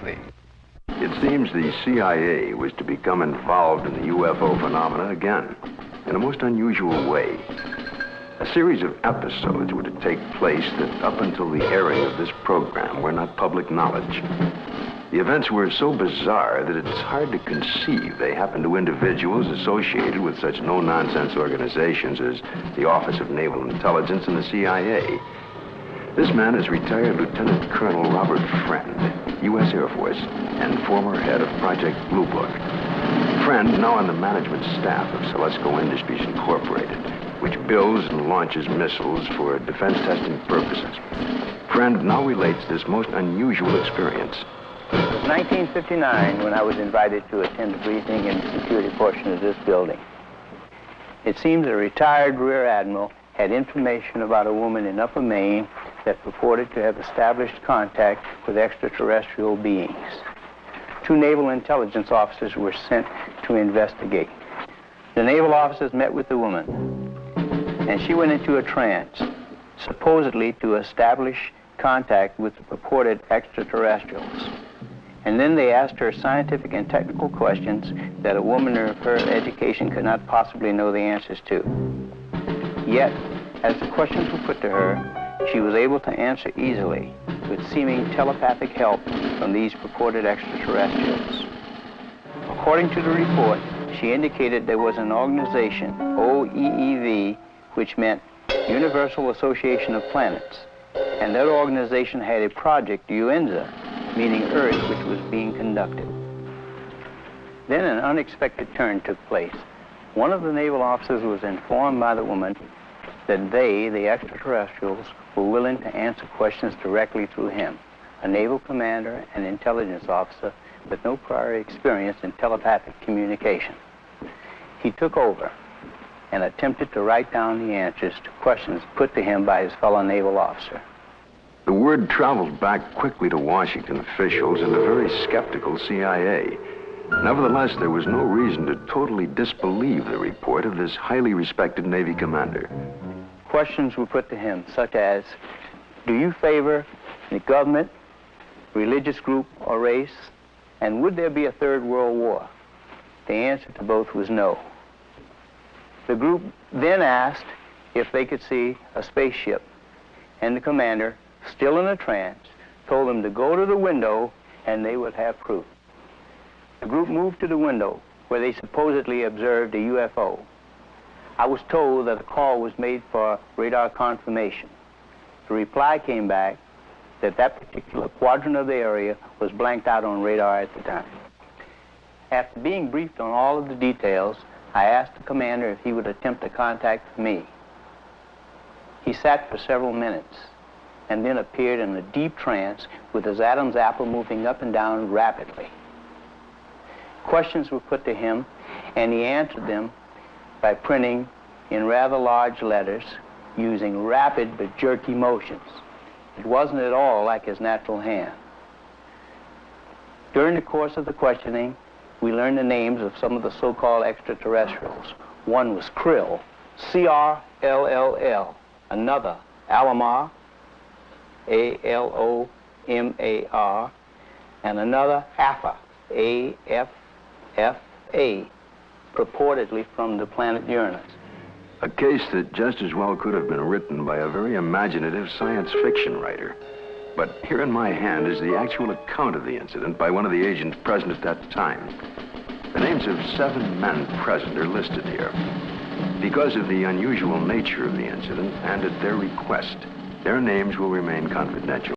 It seems the CIA was to become involved in the UFO phenomena again, in a most unusual way. A series of episodes were to take place that, up until the airing of this program, were not public knowledge. The events were so bizarre that it's hard to conceive they happened to individuals associated with such no-nonsense organizations as the Office of Naval Intelligence and the CIA. This man is retired Lieutenant Colonel Robert Friend, U.S. Air Force, and former head of Project Blue Book. Friend, now on the management staff of Celesco Industries Incorporated, which builds and launches missiles for defense testing purposes. Friend now relates this most unusual experience. It was 1959 when I was invited to attend a briefing in the security portion of this building. It seems a retired Rear Admiral had information about a woman in Upper Maine that purported to have established contact with extraterrestrial beings. 2 naval intelligence officers were sent to investigate. The naval officers met with the woman, and she went into a trance, supposedly to establish contact with the purported extraterrestrials. And then they asked her scientific and technical questions that a woman of her education could not possibly know the answers to. Yet, as the questions were put to her, she was able to answer easily, with seeming telepathic help from these purported extraterrestrials. According to the report, she indicated there was an organization, OEEV, which meant Universal Association of Planets, and that organization had a project, UNZA, meaning Earth, which was being conducted. Then an unexpected turn took place. One of the naval officers was informed by the woman that they, the extraterrestrials, were willing to answer questions directly through him, a naval commander and intelligence officer with no prior experience in telepathic communication. He took over and attempted to write down the answers to questions put to him by his fellow naval officer. The word traveled back quickly to Washington officials and the very skeptical CIA. Nevertheless, there was no reason to totally disbelieve the report of this highly respected Navy commander. Questions were put to him, such as, do you favor the government, religious group, or race? And would there be a third world war? The answer to both was no. The group then asked if they could see a spaceship, and the commander, still in a trance, told them to go to the window and they would have proof. The group moved to the window where they supposedly observed a UFO. I was told that a call was made for radar confirmation. The reply came back that that particular quadrant of the area was blanked out on radar at the time. After being briefed on all of the details, I asked the commander if he would attempt to contact me. He sat for several minutes and then appeared in a deep trance with his Adam's apple moving up and down rapidly. Questions were put to him, and he answered them by printing in rather large letters using rapid but jerky motions. It wasn't at all like his natural hand. During the course of the questioning, we learned the names of some of the so-called extraterrestrials. One was crrll, C-R-L-L-L. Another, alomar, A-L-O-M-A-R. And another, affa, A-F-F-A, purportedly from the planet Uranus. A case that just as well could have been written by a very imaginative science fiction writer. But here in my hand is the actual account of the incident by one of the agents present at that time. The names of 7 men present are listed here. Because of the unusual nature of the incident and at their request, their names will remain confidential.